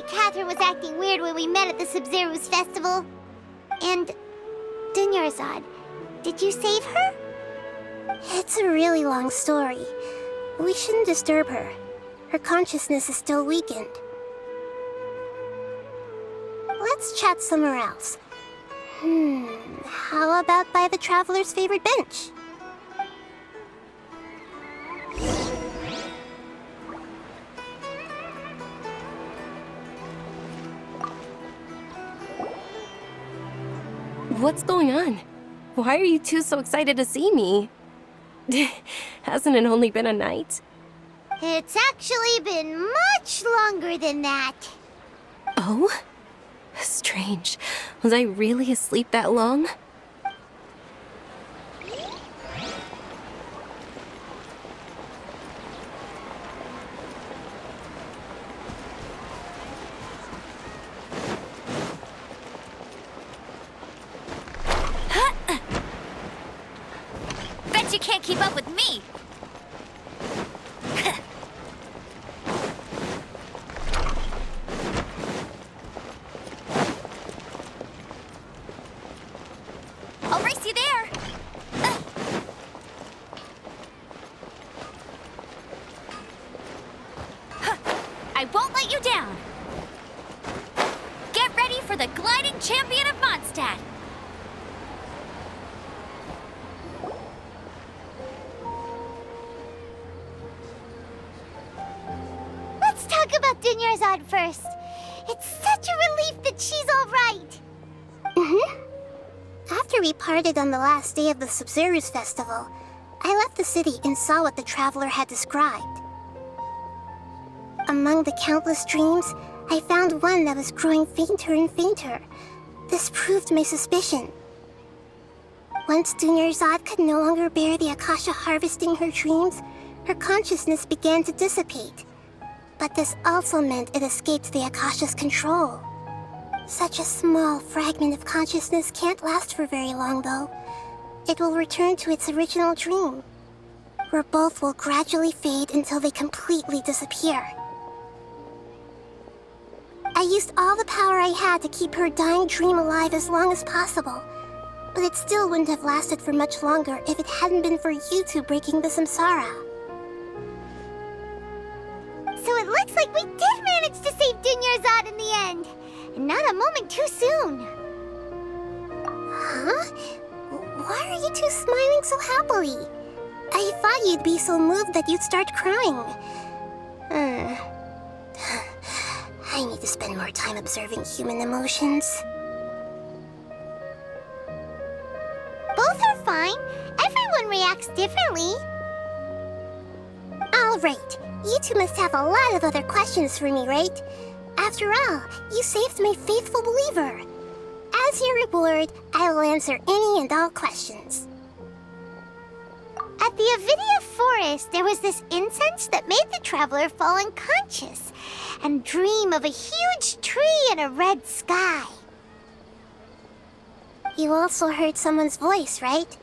why Catherine was acting weird when we met at the Sub-Zero's festival. And... Dunyarzad, did you save her? It's a really long story. We shouldn't disturb her. Her consciousness is still weakened. Let's chat somewhere else. How about by the Traveler's favorite bench? What's going on? Why are you two so excited to see me? Hasn't it only been a night? It's actually been much longer than that. Oh? Strange. Was I really asleep that long? Bet you can't keep up with me. I'll race you there. I won't let you down. Get ready for the gliding champion of Mondstadt. Let's talk about Dunyarzad first. It's such a relief that she's all right. After we parted on the last day of the Sub-Zero's festival, I left the city and saw what the Traveler had described. Among the countless dreams, I found one that was growing fainter and fainter. This proved my suspicion. Once Dunyarzad could no longer bear the Akasha harvesting her dreams, her consciousness began to dissipate. But this also meant it escaped the Akasha's control. Such a small fragment of consciousness can't last for very long, though. It will return to its original dream, where both will gradually fade until they completely disappear. I used all the power I had to keep her dying dream alive as long as possible, but it still wouldn't have lasted for much longer if it hadn't been for you two breaking the samsara. So it looks like we did manage to save Dunyarzad in the end. And not a moment too soon. Huh? Why are you two smiling so happily? I thought you'd be so moved that you'd start crying. I need to spend more time observing human emotions. Both are fine. Everyone reacts differently. All right. You two must have a lot of other questions for me, right? After all, you saved my faithful believer. As your reward, I will answer any and all questions. At the Avidia forest, there was this incense that made the Traveler fall unconscious and dream of a huge tree and a red sky. You also heard someone's voice, right?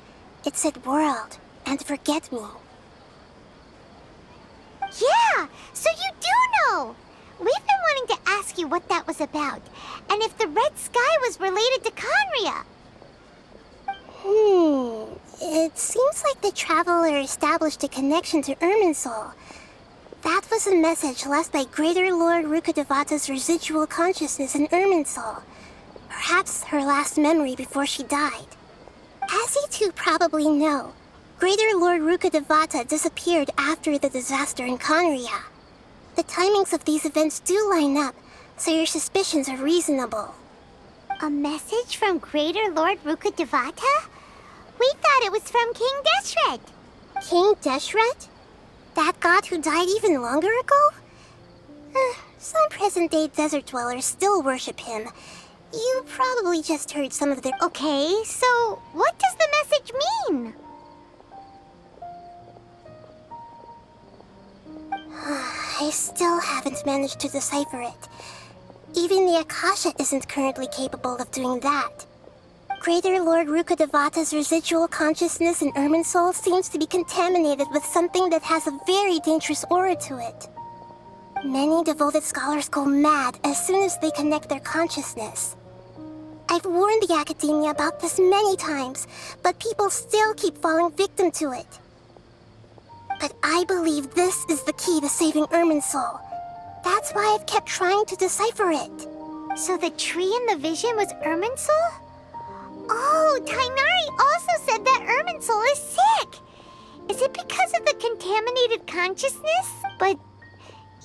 It said world and forget me. Yeah, so you do know! We've been wanting to ask you what that was about, and if the red sky was related to Conria. It seems like the Traveler established a connection to Irminsul. That was a message left by Greater Lord Rukkhadevata's residual consciousness in Irminsul. Perhaps her last memory before she died. As you two probably know, Greater Lord Rukkhadevata disappeared after the disaster in Conria. The timings of these events do line up, so your suspicions are reasonable. A message from Greater Lord Rukkhadevata? We thought it was from King Deshret. King Deshret? That god who died even longer ago? Some present-day desert dwellers still worship him. You probably just heard some of their... Okay, so what does the message mean? I still haven't managed to decipher it. Even the Akasha isn't currently capable of doing that. Greater Lord Rukkhadevata's residual consciousness in Irminsul seems to be contaminated with something that has a very dangerous aura to it. Many devoted scholars go mad as soon as they connect their consciousness. I've warned the academia about this many times, but people still keep falling victim to it. But I believe this is the key to saving Irminsul. That's why I've kept trying to decipher it. So the tree in the vision was Irminsul? Oh, Tainari also said that Irminsul is sick. Is it because of the contaminated consciousness? But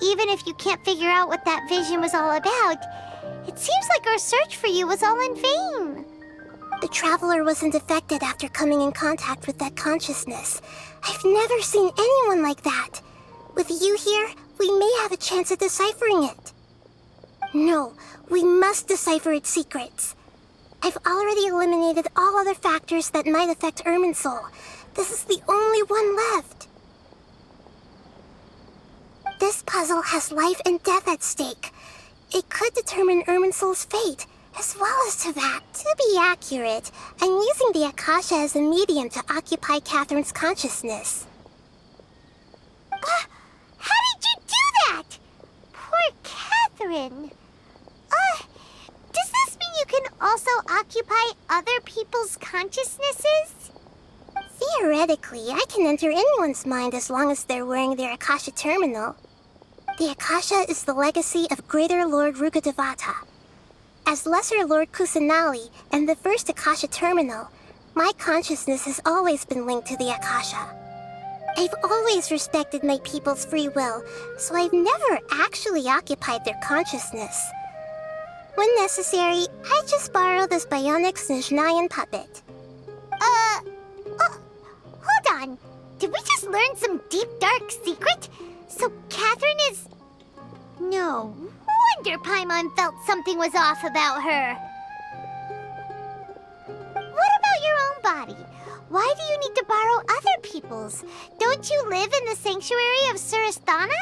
even if you can't figure out what that vision was all about, it seems like our search for you was all in vain. The traveler wasn't affected after coming in contact with that consciousness. I've never seen anyone like that. With you here, we may have a chance at deciphering it. No, we must decipher its secrets. I've already eliminated all other factors that might affect Irminsul. This is the only one left. This puzzle has life and death at stake. It could determine Irminsul's fate, as well as to that. To be accurate, I'm using the Akasha as a medium to occupy Catherine's consciousness. How did you do that? Poor Catherine. Does this mean you can also occupy other people's consciousnesses? Theoretically, I can enter anyone's mind as long as they're wearing their Akasha terminal. The Akasha is the legacy of Greater Lord Rukkhadevata. As Lesser Lord Kusanali and the first Akasha terminal, my consciousness has always been linked to the Akasha. I've always respected my people's free will, so I've never actually occupied their consciousness. When necessary, I just borrow this bionic Snezhnayan puppet. Hold on. Did we just learn some deep, dark secret? So Catherine is... No wonder Paimon felt something was off about her. What about your own body? Why do you need to borrow other people's? Don't you live in the sanctuary of Surasthana?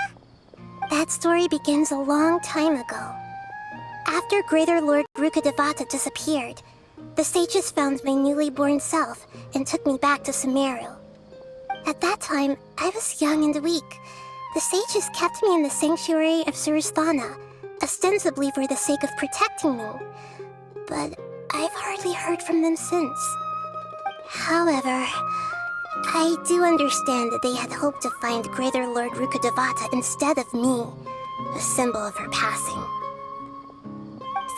That story begins a long time ago. After Greater Lord Rukkhadevata disappeared, the sages found my newly born self and took me back to Sumeru. At that time, I was young and weak. The sages kept me in the sanctuary of Surasthana, ostensibly for the sake of protecting me. But I've hardly heard from them since. However, I do understand that they had hoped to find Greater Lord Rukkhadevata instead of me, a symbol of her passing.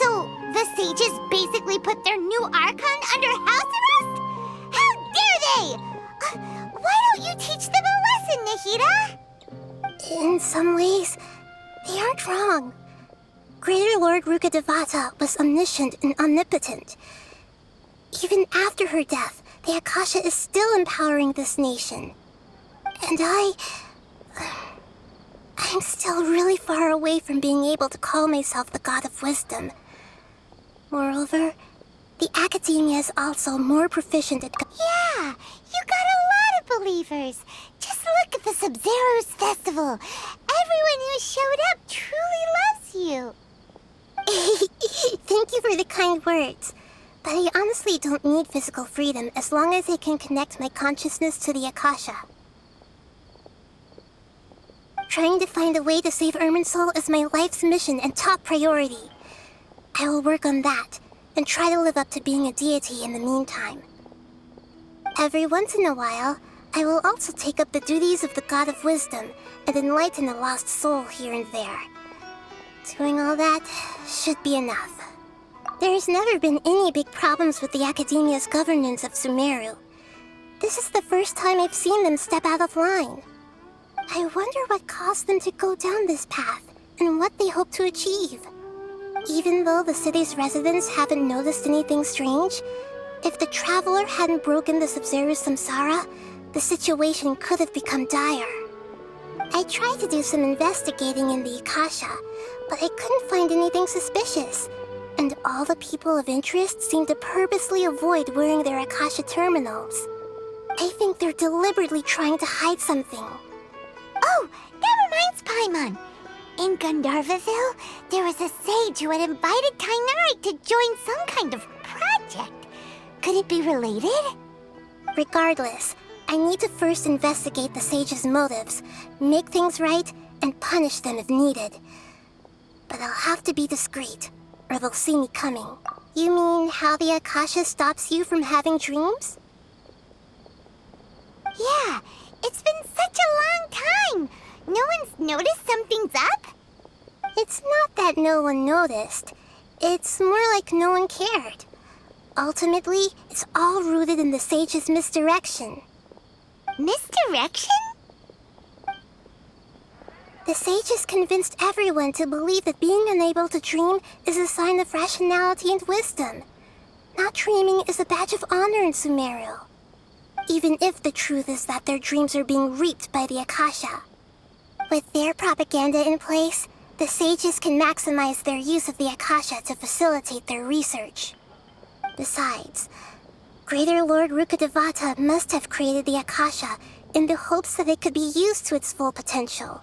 So, the sages basically put their new Archon under house arrest? How dare they! Why don't you teach them a lesson, NAHIDA? In some ways, they aren't wrong. Greater Lord Rukkhadevata was omniscient and omnipotent. Even after her death, the Akasha is still empowering this nation. And I'm still really far away from being able to call myself the God of Wisdom. Moreover, the academia is also more proficient at... Yeah, you got a lot of believers. Just look at the Sub-Zero's festival. Everyone who showed up truly loves you. Thank you for the kind words. But I honestly don't need physical freedom as long as I can connect my consciousness to the Akasha. Trying to find a way to save Irminsul is my life's mission and top priority. I will work on that, and try to live up to being a deity in the meantime. Every once in a while, I will also take up the duties of the God of Wisdom and enlighten a lost soul here and there. Doing all that should be enough. There's never been any big problems with the Academia's governance of Sumeru. This is the first time I've seen them step out of line. I wonder what caused them to go down this path, and what they hope to achieve. Even though the city's residents haven't noticed anything strange, if the traveler hadn't broken the Sub-Zero's samsara, the situation could have become dire. I tried to do some investigating in the Akasha, but I couldn't find anything suspicious, and all the people of interest seem to purposely avoid wearing their Akasha terminals. I think they're deliberately trying to hide something. Oh, that reminds Paimon. In Gandharvaville, there was a sage who had invited Tainari to join some kind of project. Could it be related? Regardless, I need to first investigate the sage's motives, make things right, and punish them if needed. But I'll have to be discreet, or they'll see me coming. You mean how the Akasha stops you from having dreams? Yeah, it's been such a long time. No one's noticed something's up? It's not that no one noticed. It's more like no one cared. Ultimately, it's all rooted in the sage's misdirection. Misdirection? The sages convinced everyone to believe that being unable to dream is a sign of rationality and wisdom. Not dreaming is a badge of honor in Sumeru. Even if the truth is that their dreams are being reaped by the Akasha. With their propaganda in place, the sages can maximize their use of the Akasha to facilitate their research. Besides, Greater Lord Rukkhadevata must have created the Akasha in the hopes that it could be used to its full potential.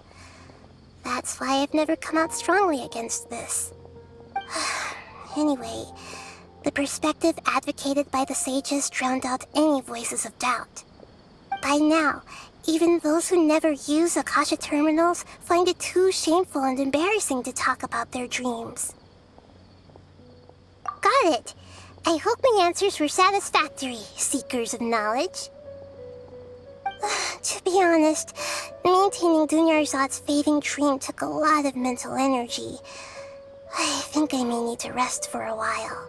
That's why I've never come out strongly against this. Anyway, the perspective advocated by the sages drowned out any voices of doubt. By now, even those who never use Akasha terminals find it too shameful and embarrassing to talk about their dreams. Got it! I hope my answers were satisfactory, seekers of knowledge. To be honest, maintaining Dunyarzad's fading dream took a lot of mental energy. I think I may need to rest for a while.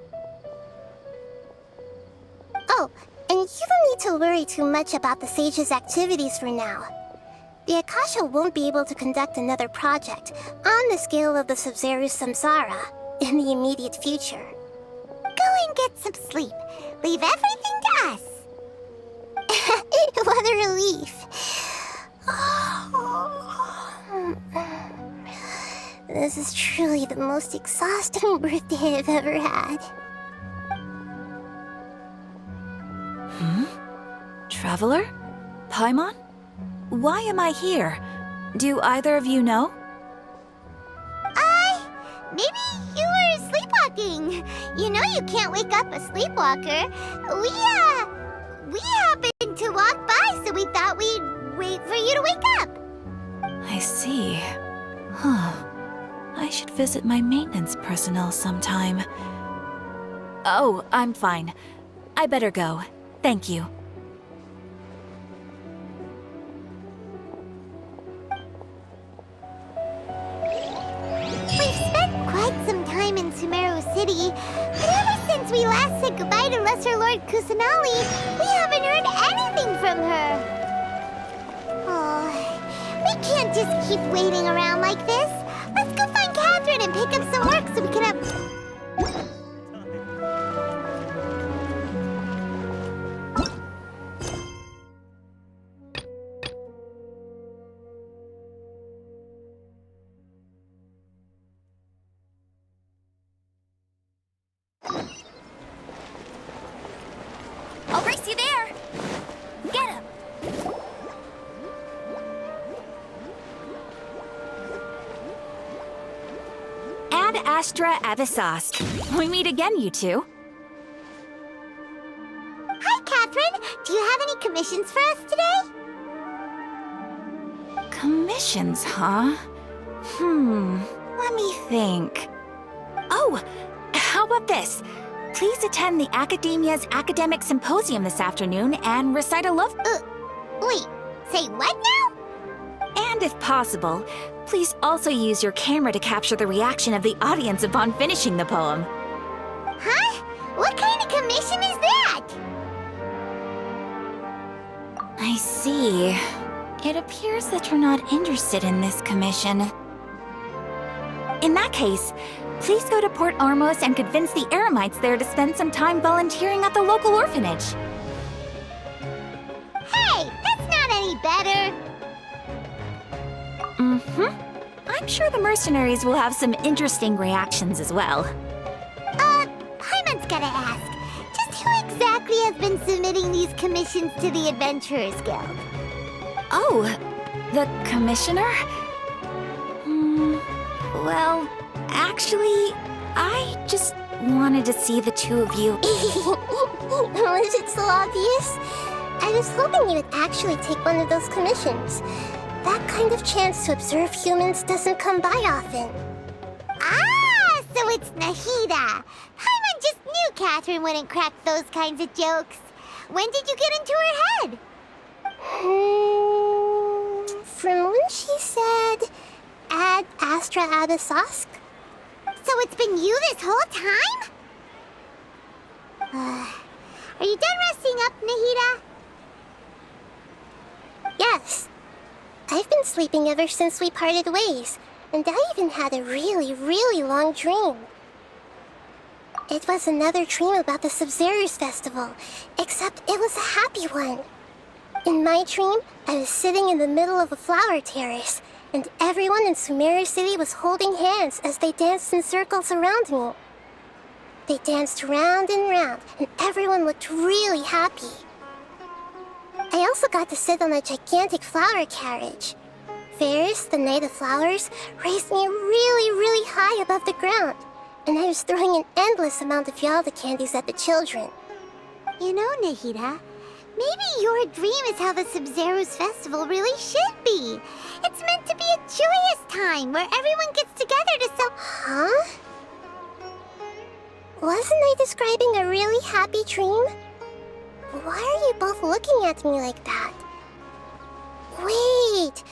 Oh, and you don't need to worry too much about the sage's activities for now. The Akasha won't be able to conduct another project on the scale of the Sub-Zero Samsara in the immediate future. Go and get some sleep. Leave everything to us. What a relief. This is truly the most exhausting birthday I've ever had. Traveler? Paimon? Why am I here? Do either of you know? Maybe you were sleepwalking. You know you can't wake up a sleepwalker. We happened to walk by, so we thought we'd wait for you to wake up. I see. Huh. I should visit my maintenance personnel sometime. Oh, I'm fine. I better go. Thank you. We've spent quite some time in Sumeru City, but ever since we last said goodbye to Lesser Lord Kusanali, we haven't heard anything from her. Oh, we can't just keep waiting around like this. Let's go find Catherine and pick up some work so we can have... I'll race you there! Get him! Ad Astra Avisost. We meet again, you two. Hi, Catherine! Do you have any commissions for us today? Commissions, huh? Let me think. Oh, how about this? Please attend the Academia's Academic Symposium this afternoon and recite a love... Wait, say what now? And if possible, please also use your camera to capture the reaction of the audience upon finishing the poem. Huh? What kind of commission is that? I see. It appears that you're not interested in this commission. In that case, please go to Port Ormos and convince the Eremites there to spend some time volunteering at the local orphanage. Hey, that's not any better. I'm sure the mercenaries will have some interesting reactions as well. Paimon's gotta ask. Just who exactly has been submitting these commissions to the Adventurers Guild? Oh, the commissioner? Well, actually, I just wanted to see the two of you. Was it so obvious? I was hoping you would actually take one of those commissions. That kind of chance to observe humans doesn't come by often. Ah, so it's Nahida. Paimon just knew Catherine wouldn't crack those kinds of jokes. When did you get into her head? From when she said, Ad Astra Abyssosque? So it's been you this whole time? Are you done resting up, Nahida? Yes. I've been sleeping ever since we parted ways, and I even had a really, really long dream. It was another dream about the Sub-Zero's festival, except it was a happy one. In my dream, I was sitting in the middle of a flower terrace, and everyone in Sumeru City was holding hands as they danced in circles around me. They danced round and round, and everyone looked really happy. I also got to sit on a gigantic flower carriage. Ferris, the Knight of Flowers, raised me really, really high above the ground, and I was throwing an endless amount of Yalda candies at the children. You know, Nahida, maybe your dream is how the Sub-Zero's festival really should be. It's meant to be a joyous time where everyone gets together to Huh? Wasn't I describing a really happy dream? Why are you both looking at me like that? Wait,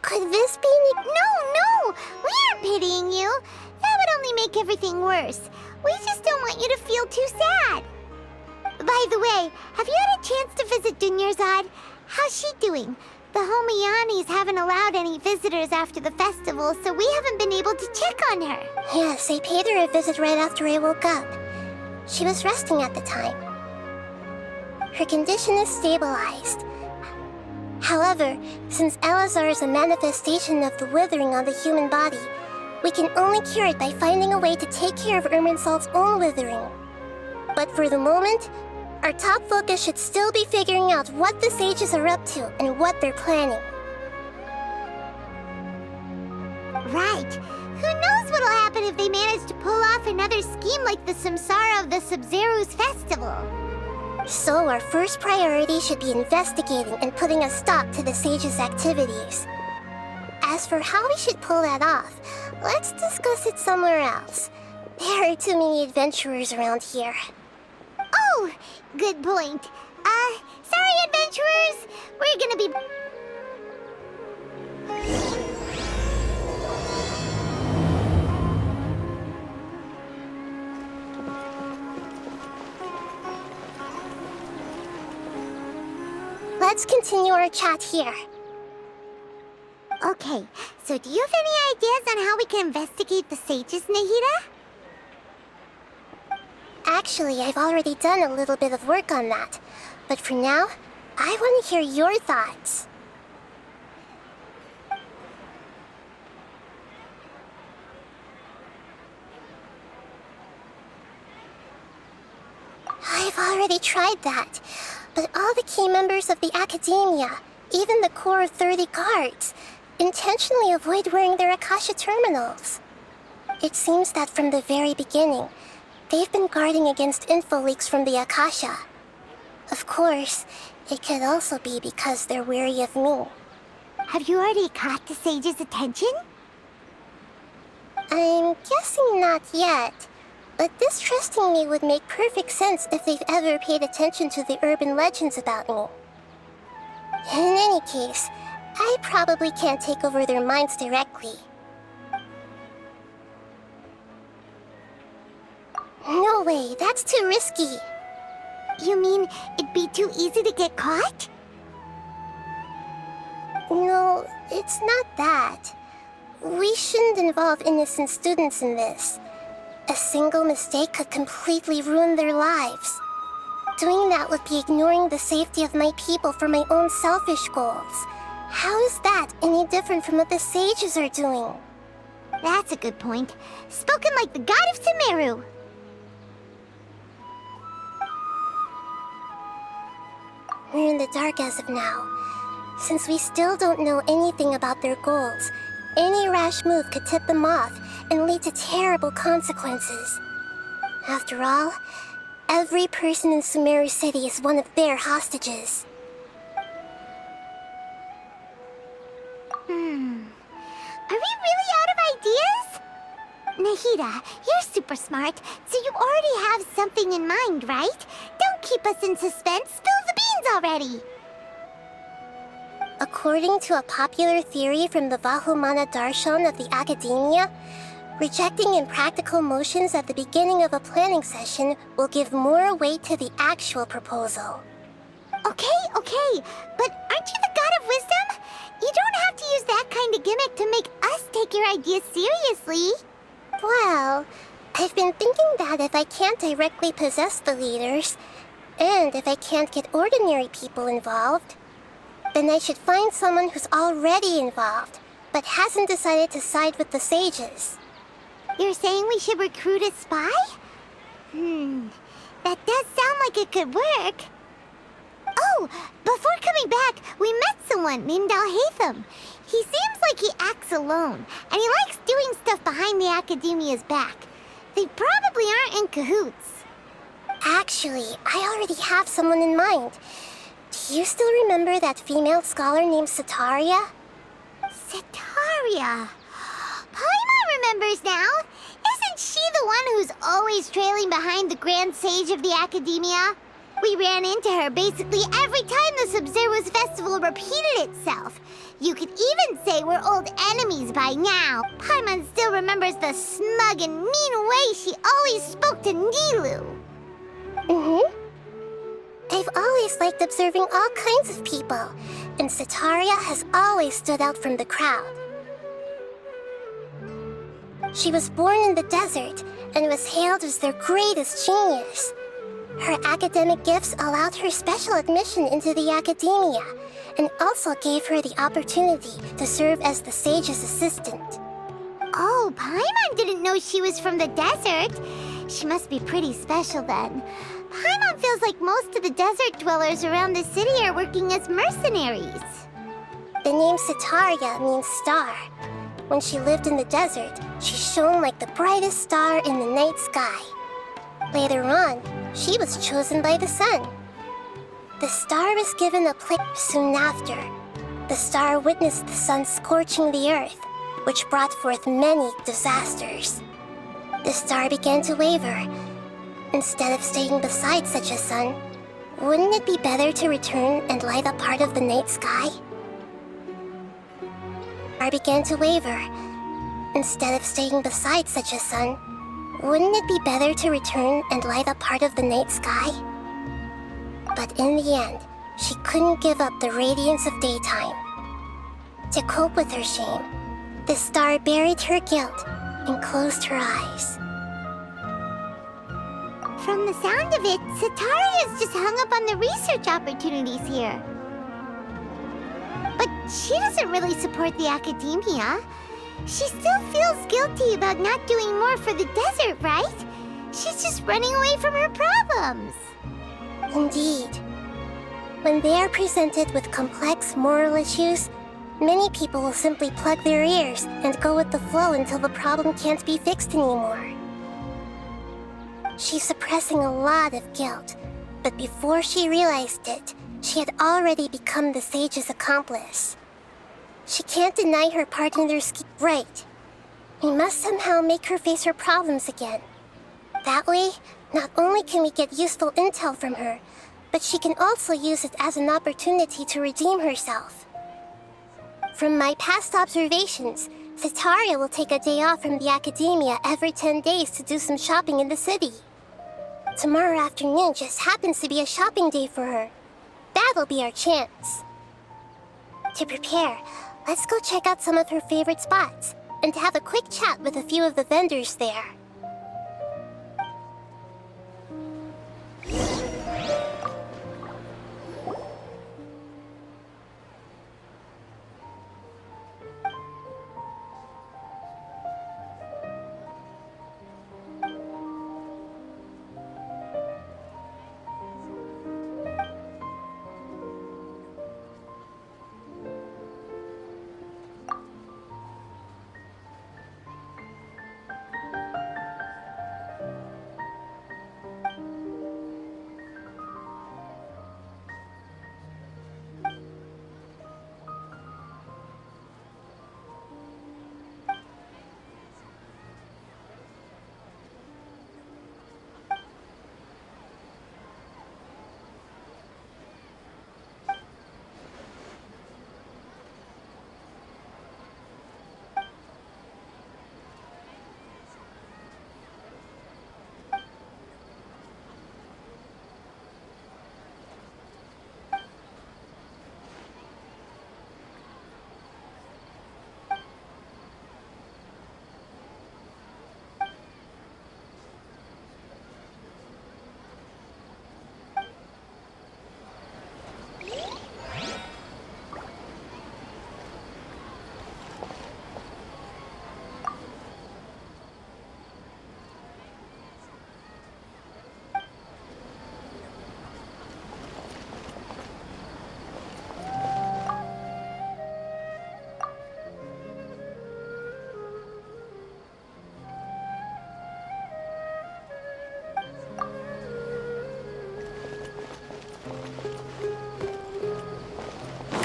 could this be No! We aren't pitying you. That would only make everything worse. We just don't want you to feel too sad. By the way, have you had a chance to visit Dunyarzad? How's she doing? The Homiyanis haven't allowed any visitors after the festival, so we haven't been able to check on her. Yes, I paid her a visit right after I woke up. She was resting at the time. Her condition is stabilized. However, since Elazar is a manifestation of the withering on the human body, we can only cure it by finding a way to take care of Irminsul's own withering. But for the moment, our top focus should still be figuring out what the sages are up to and what they're planning. Right. Who knows what'll happen if they manage to pull off another scheme like the Samsara of the Sub-Zero's festival? So our first priority should be investigating and putting a stop to the sages' activities. As for how we should pull that off, let's discuss it somewhere else. There are too many adventurers around here. Oh, good point. Sorry, adventurers. We're gonna be... Let's continue our chat here. Okay, so do you have any ideas on how we can investigate the sages, Nahida? Actually, I've already done a little bit of work on that. But for now, I want to hear your thoughts. I've already tried that. But all the key members of the Academia, even the core of 30 guards, intentionally avoid wearing their Akasha terminals. It seems that from the very beginning, they've been guarding against info leaks from the Akasha. Of course, it could also be because they're wary of me. Have you already caught the sage's attention? I'm guessing not yet, but distrusting me would make perfect sense if they've ever paid attention to the urban legends about me. In any case, I probably can't take over their minds directly. No way, that's too risky. You mean it'd be too easy to get caught? No, it's not that. We shouldn't involve innocent students in this. A single mistake could completely ruin their lives. Doing that would be ignoring the safety of my people for my own selfish goals. How is that any different from what the sages are doing? That's a good point. Spoken like the god of Sumeru. We're in the dark as of now. Since we still don't know anything about their goals, any rash move could tip them off and lead to terrible consequences. After all, every person in Sumeru City is one of their hostages. Are we really out of ideas? Nahida, you're super smart, so you already have something in mind, right? Don't keep us in suspense. Spill the beans already. According to a popular theory from the Vahumana Darshan of the Academia, rejecting impractical motions at the beginning of a planning session will give more weight to the actual proposal. Okay, but aren't you the god of wisdom? You don't have to use that kind of gimmick to make us take your ideas seriously. Well, I've been thinking that if I can't directly possess the leaders, and if I can't get ordinary people involved, then I should find someone who's already involved, but hasn't decided to side with the sages. You're saying we should recruit a spy? That does sound like it could work. Oh, before coming back, we met someone named Alhaitham. He seems like he acts alone, and he likes doing stuff behind the Academia's back. They probably aren't in cahoots. Actually, I already have someone in mind. Do you still remember that female scholar named Sataria? Sataria. Paimon remembers now. Isn't she the one who's always trailing behind the Grand Sage of the Academia? We ran into her basically every time the Subzerwas Festival repeated itself. You could even say we're old enemies by now. Paimon still remembers the smug and mean way she always spoke to Nilu. I've always liked observing all kinds of people, and Sataria has always stood out from the crowd. She was born in the desert and was hailed as their greatest genius. Her academic gifts allowed her special admission into the Academia, and also gave her the opportunity to serve as the sage's assistant. Oh, Paimon didn't know she was from the desert. She must be pretty special then. Paimon feels like most of the desert dwellers around the city are working as mercenaries. The name Sataria means star. When she lived in the desert, she shone like the brightest star in the night sky. Later on, she was chosen by the sun. The star was given a place soon after. The star witnessed the sun scorching the earth, which brought forth many disasters. The star began to waver. Instead of staying beside such a sun, wouldn't it be better to return and light up part of the night sky? The star began to waver. Instead of staying beside such a sun, wouldn't it be better to return and light up part of the night sky? But in the end, she couldn't give up the radiance of daytime. To cope with her shame, the star buried her guilt and closed her eyes. From the sound of it, Sataria's just hung up on the research opportunities here. But she doesn't really support the Academia. She still feels guilty about not doing more for the desert, right? She's just running away from her problems. Indeed. When they are presented with complex moral issues, many people will simply plug their ears and go with the flow until the problem can't be fixed anymore. She's suppressing a lot of guilt, but before she realized it, she had already become the sage's accomplice. She can't deny her part in their scheme. Right. We must somehow make her face her problems again. That way, not only can we get useful intel from her, but she can also use it as an opportunity to redeem herself. From my past observations, Sataria will take a day off from the Academia every 10 days to do some shopping in the city. Tomorrow afternoon just happens to be a shopping day for her. That'll be our chance. To prepare, let's go check out some of her favorite spots, and have a quick chat with a few of the vendors there.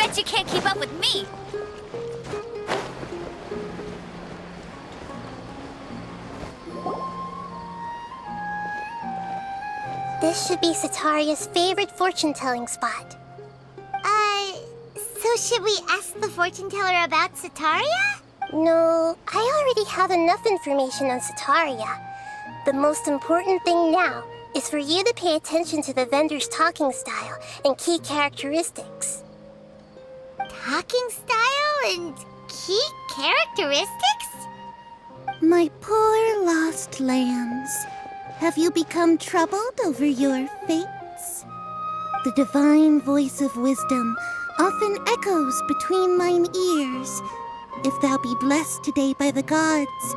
Bet you can't keep up with me! This should be Sataria's favorite fortune-telling spot. So should we ask the fortune teller about Sataria? No, I already have enough information on Sataria. The most important thing now is for you to pay attention to the vendor's talking style and key characteristics. Talking style and key characteristics? My poor lost lambs, have you become troubled over your fates? The divine voice of wisdom often echoes between mine ears. If thou be blessed today by the gods,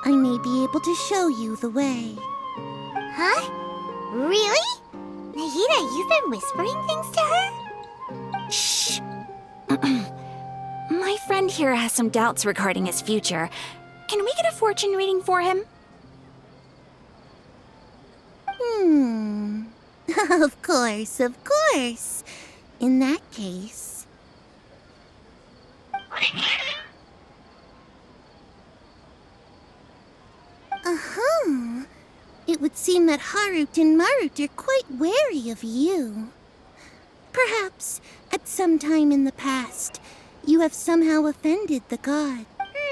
I may be able to show you the way. Huh? Really? Nahida, you've been whispering things to her? Shh! My friend here has some doubts regarding his future. Can we get a fortune reading for him? Of course, of course. In that case... Uh-huh. It would seem that Harut and Marut are quite wary of you. Perhaps, at some time in the past, you have somehow offended the god.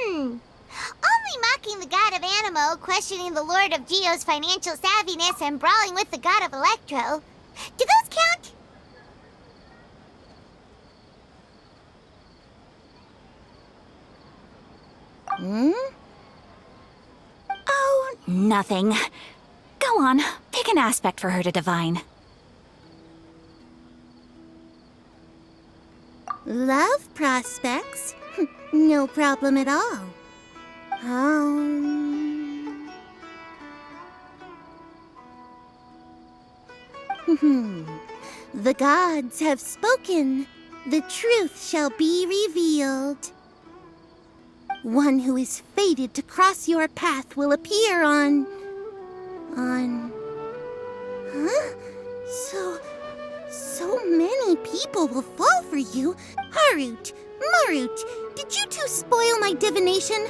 Only mocking the god of Animo, questioning the lord of Geo's financial savviness, and brawling with the god of Electro. Do those count? Oh, nothing. Go on, pick an aspect for her to divine. Love prospects? No problem at all. The gods have spoken. The truth shall be revealed. One who is fated to cross your path will appear on... Huh? So many people will fall for you. Harut, Marut, did you two spoil my divination?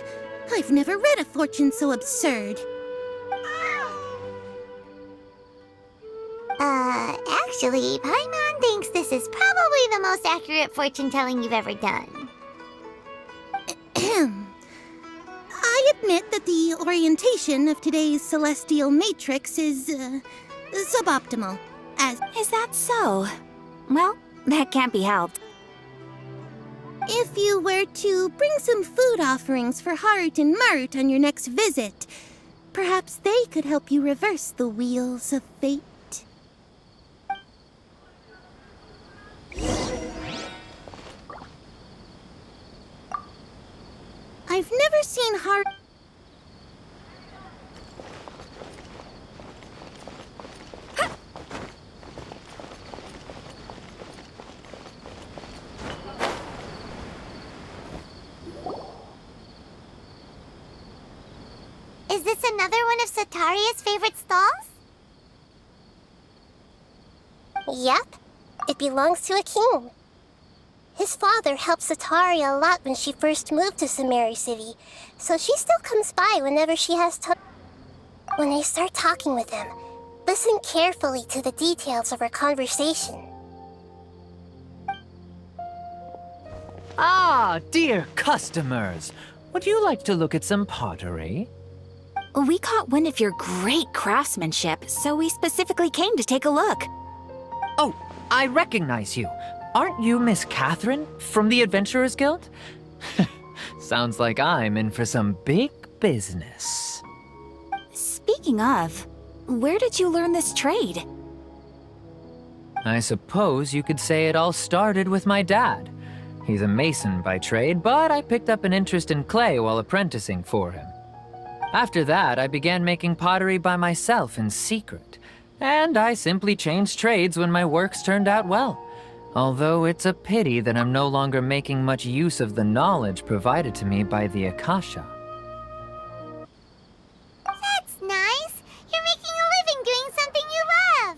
I've never read a fortune so absurd. Actually, Paimon thinks this is probably the most accurate fortune-telling you've ever done. I admit that the orientation of today's celestial matrix is, suboptimal. Is that so? Well, that can't be helped. If you were to bring some food offerings for Harut and Marut on your next visit, perhaps they could help you reverse the wheels of fate. I've never seen Harut... Is this another one of Sataria's favorite stalls? Yep, it belongs to a king. His father helped Sataria a lot when she first moved to Samari City, so she still comes by whenever she has time. When I start talking with him, listen carefully to the details of our conversation. Ah, dear customers! Would you like to look at some pottery? We caught wind of your great craftsmanship, so we specifically came to take a look. Oh, I recognize you. Aren't you Miss Catherine from the Adventurers Guild? Sounds like I'm in for some big business. Speaking of, where did you learn this trade? I suppose you could say it all started with my dad. He's a mason by trade, but I picked up an interest in clay while apprenticing for him. After that, I began making pottery by myself in secret, and I simply changed trades when my works turned out well. Although it's a pity that I'm no longer making much use of the knowledge provided to me by the Akasha. That's nice. You're making a living doing something you love.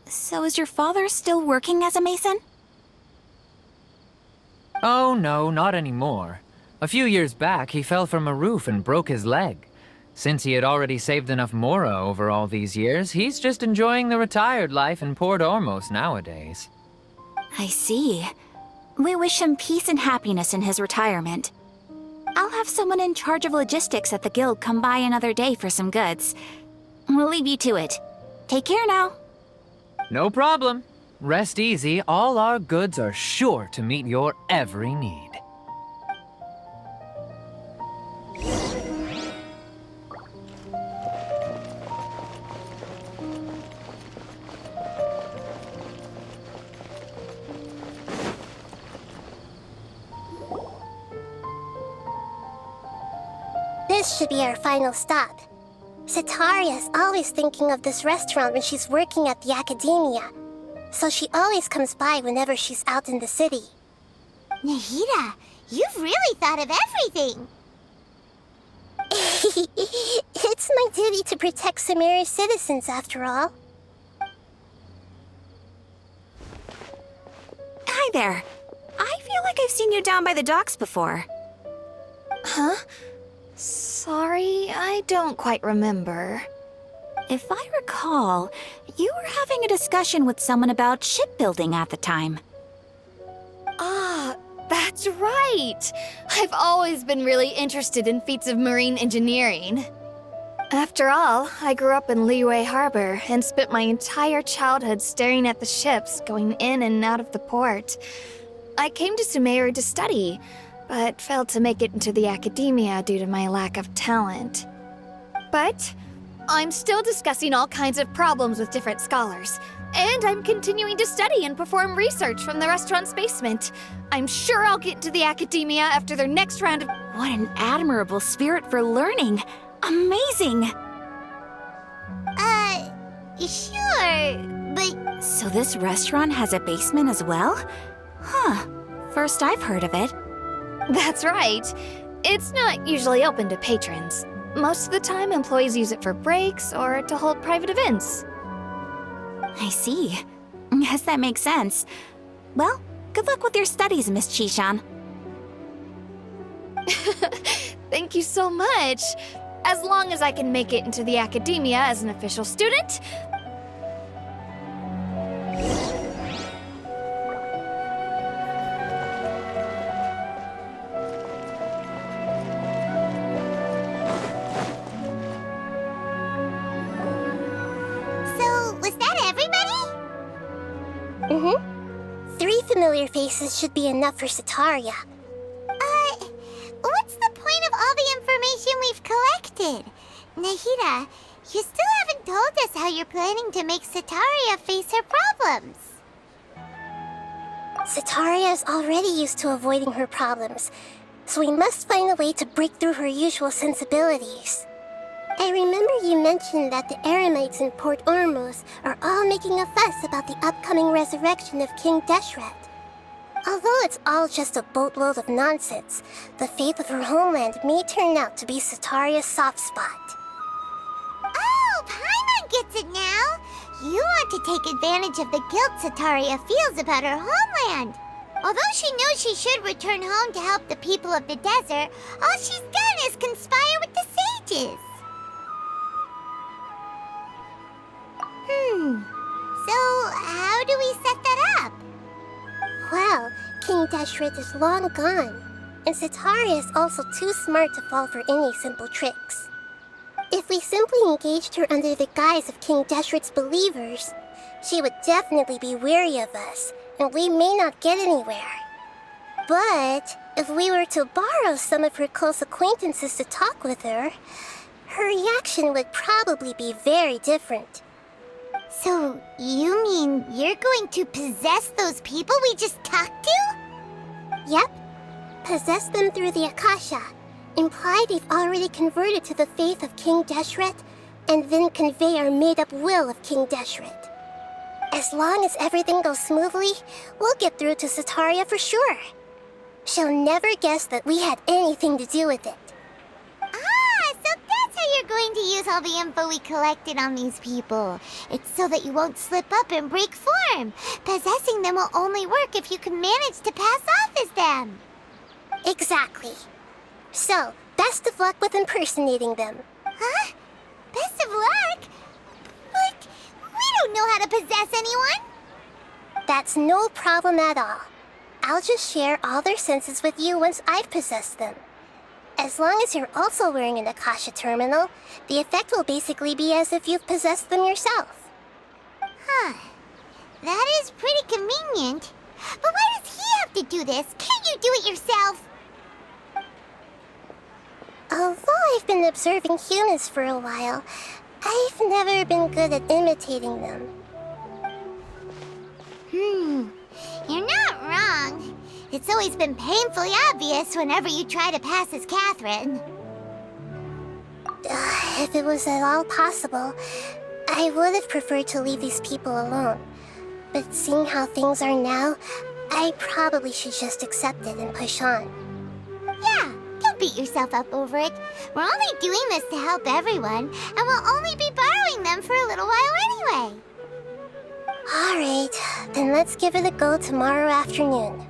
So is your father still working as a mason? Oh no, not anymore. A few years back, he fell from a roof and broke his leg. Since he had already saved enough Mora over all these years, he's just enjoying the retired life in Port Ormos nowadays. I see. We wish him peace and happiness in his retirement. I'll have someone in charge of logistics at the guild come by another day for some goods. We'll leave you to it. Take care now. No problem. Rest easy, all our goods are sure to meet your every need. This should be our final stop. Sitaria's always thinking of this restaurant when she's working at the academia, so she always comes by whenever she's out in the city. Nahida, you've really thought of everything. It's my duty to protect Samira's citizens, after all. Hi there. I feel like I've seen you down by the docks before. Huh? Sorry, I don't quite remember. If I recall, you were having a discussion with someone about shipbuilding at the time. Ah, that's right! I've always been really interested in feats of marine engineering. After all, I grew up in Liyue Harbor and spent my entire childhood staring at the ships going in and out of the port. I came to Sumeru to study, but failed to make it into the academia due to my lack of talent. But I'm still discussing all kinds of problems with different scholars, and I'm continuing to study and perform research from the restaurant's basement. I'm sure I'll get into the academia after their next round of— What an admirable spirit for learning! Amazing! Sure, but So this restaurant has a basement as well? Huh. First I've heard of it. That's right. It's not usually open to patrons. Most of the time, employees use it for breaks or to hold private events. I see. Yes, that makes sense. Well, good luck with your studies, Miss Chishan. Thank you so much. As long as I can make it into the academia as an official student. so was that everybody? Mm-hmm. 3 familiar faces should be enough for Sitaria. What's the point of all the information we've collected? Nahida, you still haven't told us how you're planning to make Sitaria face her problems. Sitaria is already used to avoiding her problems, so we must find a way to break through her usual sensibilities. I remember you mentioned that the Eremites in Port Ormos are all making a fuss about the upcoming resurrection of King Deshret. Although it's all just a boatload of nonsense, the fate of her homeland may turn out to be Sitaria's soft spot. Oh, Paimon gets it now! You want to take advantage of the guilt Sitaria feels about her homeland. Although she knows she should return home to help the people of the desert, all she's done is conspire with the sages. So how do we set that up? Well, King Deshret is long gone, and Sitaria is also too smart to fall for any simple tricks. If we simply engaged her under the guise of King Deshret's believers, she would definitely be weary of us, and we may not get anywhere. But if we were to borrow some of her close acquaintances to talk with her, her reaction would probably be very different. So you mean you're going to possess those people we just talked to? Yep. Possess them through the Akasha. Imply they've already converted to the faith of King Deshret, and then convey our made-up will of King Deshret. As long as everything goes smoothly, we'll get through to Sitaria for sure. She'll never guess that we had anything to do with it. Ah, so that's how you're going to use all the info we collected on these people. It's so that you won't slip up and break form. Possessing them will only work if you can manage to pass off as them. Exactly. So, best of luck with impersonating them. Huh? Best of luck? But we don't know how to possess anyone. That's no problem at all. I'll just share all their senses with you once I've possessed them. As long as you're also wearing an Akasha terminal, the effect will basically be as if you've possessed them yourself. Huh. That is pretty convenient. But why does he have to do this? Can't you do it yourself? Although I've been observing humans for a while, I've never been good at imitating them. You're not wrong. It's always been painfully obvious whenever you try to pass as Catherine. If it was at all possible, I would have preferred to leave these people alone. But seeing how things are now, I probably should just accept it and push on. Yeah, don't beat yourself up over it. We're only doing this to help everyone, and we'll only be borrowing them for a little while anyway. Alright, then let's give it a go tomorrow afternoon.